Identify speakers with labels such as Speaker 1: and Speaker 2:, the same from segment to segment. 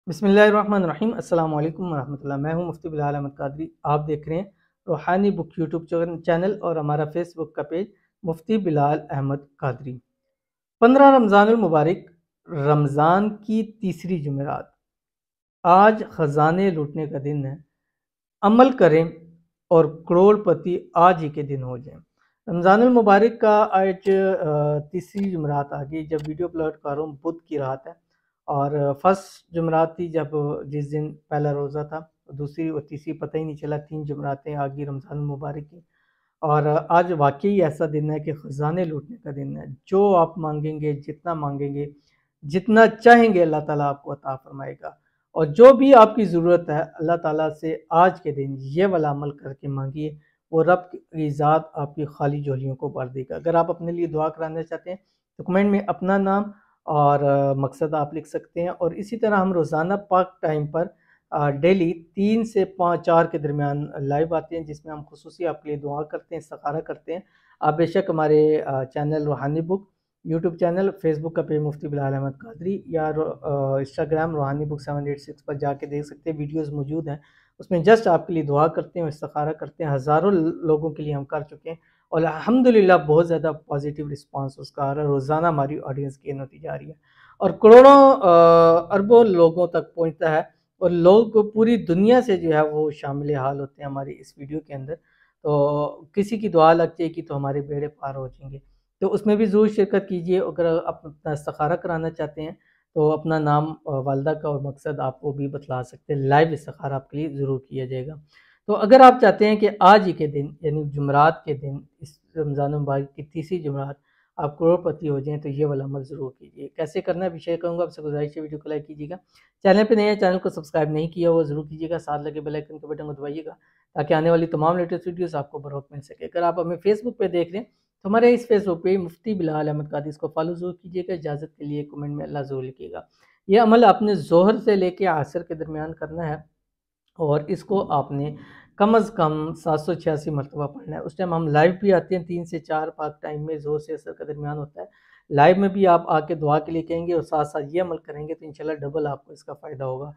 Speaker 1: बिस्मिल्लाहिर्रहमानिर्रहीम। अस्सलाम वालेकुम वरहमतुल्लाह। मैं हूं मुफ्ती बिलाल अहमद कादरी। आप देख रहे हैं रूहानी बुक यूट्यूब चैनल और हमारा फेसबुक का पेज मुफ्ती बिलाल अहमद कादरी। 15 रमज़ानुल मुबारक रमज़ान की तीसरी जुमेरात। आज खजाने लूटने का दिन है। अमल करें और करोड़पति आज ही के दिन हो जाएं। रमज़ानुल मुबारक का आज तीसरी जुमेरात आ गई। जब वीडियो अपलोड कर रहा हूँ बुध की रात है और फर्स्ट जुमेरात थी जब जिस दिन पहला रोज़ा था, दूसरी और तीसरी पता ही नहीं चला, 3 जुमेरातें आ गई रमज़ानुल मुबारक की। और आज वाकई ऐसा दिन है कि ख़जाने लूटने का दिन है। जो आप मांगेंगे, जितना मांगेंगे, जितना चाहेंगे अल्लाह ताला आपको अता फरमाएगा। और जो भी आपकी ज़रूरत है अल्लाह ताला से आज के दिन ये वाला अमल करके मांगिए, वो रब की ज़ात आपकी खाली झोलियों को भर देगा। अगर आप अपने लिए दुआ कराना चाहते हैं तो कमेंट में अपना नाम और मकसद आप लिख सकते हैं। और इसी तरह हम रोज़ाना पाक टाइम पर डेली 3 से 4 के दरमियान लाइव आते हैं, जिसमें हम खुसूसी आपके लिए दुआ करते हैं, इस्तिखारा करते हैं। आप बेशक हमारे चैनल रूहानी बुक यूट्यूब चैनल, फेसबुक का पेज मुफ्ती बिलाल अहमद कादरी या इंस्टाग्राम रूहानी बुक 786 पर जाके देख सकते हैं, वीडियोस मौजूद हैं। उसमें जस्ट आपके लिए दुआ करते हैं और इस्तिखारा करते हैं। हज़ारों लोगों के लिए हम कर चुके हैं और अल्हम्दुलिल्लाह बहुत ज़्यादा पॉजिटिव रिस्पांस उसका आ रहा है। रोज़ाना हमारी ऑडियंस गेन होती जा रही है और करोड़ों अरबों लोगों तक पहुँचता है और लोग पूरी दुनिया से जो है वो शामिल हाल होते हैं हमारी इस वीडियो के अंदर। तो किसी की दुआ लग जाएगी तो हमारे बेड़े पार हो जाएंगे। तो उसमें भी ज़रूर शिरकत कीजिए। अगर आप अपना इस्तिखारा कराना चाहते हैं तो अपना नाम, वालदा का और मकसद आप वो भी बतला सकते हैं। लाइव इस्तिखारा आपके लिए ज़रूर किया जाएगा। तो अगर आप चाहते हैं कि आज ही के दिन यानी जुमरात के दिन, इस रमज़ान मुबारक की तीसरी जुमरात आप करोड़पति हो जाएं, तो ये वाला अमल ज़रूर कीजिए। कैसे करना है भी शेयर करूँगा। आपसे गुजारिश है वीडियो को लाइक कीजिएगा। चैनल पे नए हैं, चैनल को सब्सक्राइब नहीं किया वो ज़रूर कीजिएगा। साथ लगे बेल आइकन के बटन को दबाइएगा ताकि आने वाली तमाम लेटेस्ट वीडियोस आपको बरवक्त मिल सके। अगर आप हमें फेसबुक पे देख रहे हैं तो हमारे इस फेसबुक पे मुफ्ती बिलाल अहमद कादरी, इसको फॉलो ज़रूर कीजिएगा। इजाज़त के लिए कमेंट में अल्लाह ज़रूर लिखिएगा। ये अमल आपने ज़ोहर से लेके आसर के दरमियान करना है और इसको आपने कम अज़ कम 786 मरतबा पढ़ना है। उस टाइम हम लाइव भी आते हैं 3 से 4 पाक टाइम में, ज़ोर से असर का दरमियान होता है। लाइव में भी आप आके दुआ के लिए कहेंगे और साथ साथ ये अमल करेंगे तो इंशाल्लाह डबल आपको इसका फ़ायदा होगा।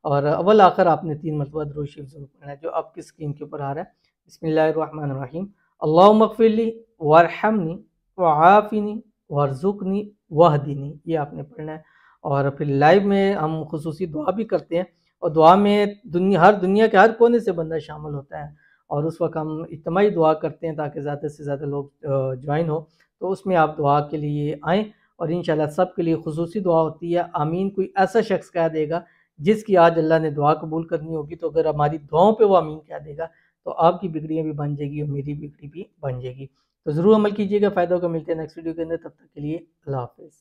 Speaker 1: और अव्वल आखिर आपने 3 मरतबा दुरूद शरीफ ज़रूर पढ़ना है जो आपकी स्क्रीन के ऊपर आ रहा है। बिस्मिल्लाहिर्रहमानिर्रहीम। अल्लाहुम्मा इग़फ़िरली वरहमनी वआफ़िनी वरज़ुक़नी वहदिनी, ये आपने पढ़ना है। और फिर लाइव में हम खुसूसी दुआ भी करते हैं और दुआ में हर दुनिया के हर कोने से बंदा शामिल होता है और उस वक्त हम इज्तिमाई दुआ करते हैं ताकि ज़्यादा से ज़्यादा लोग ज्वाइन हो। तो उसमें आप दुआ के लिए आएँ और इंशाल्लाह सब के लिए खुसूसी दुआ होती है। आमीन कोई ऐसा शख्स कह देगा जिसकी आज अल्लाह ने दुआ कबूल करनी होगी, तो अगर हमारी दुआओं पे वो आमीन कह देगा तो आपकी बिगड़ियाँ भी बन जाएगी और मेरी बिगड़ी भी बन जाएगी। तो ज़रूर अमल कीजिएगा, फ़ायदा होगा। मिलते हैं नेक्स्ट वीडियो के अंदर, तब तक के लिए अल्लाह हाफ़िज़।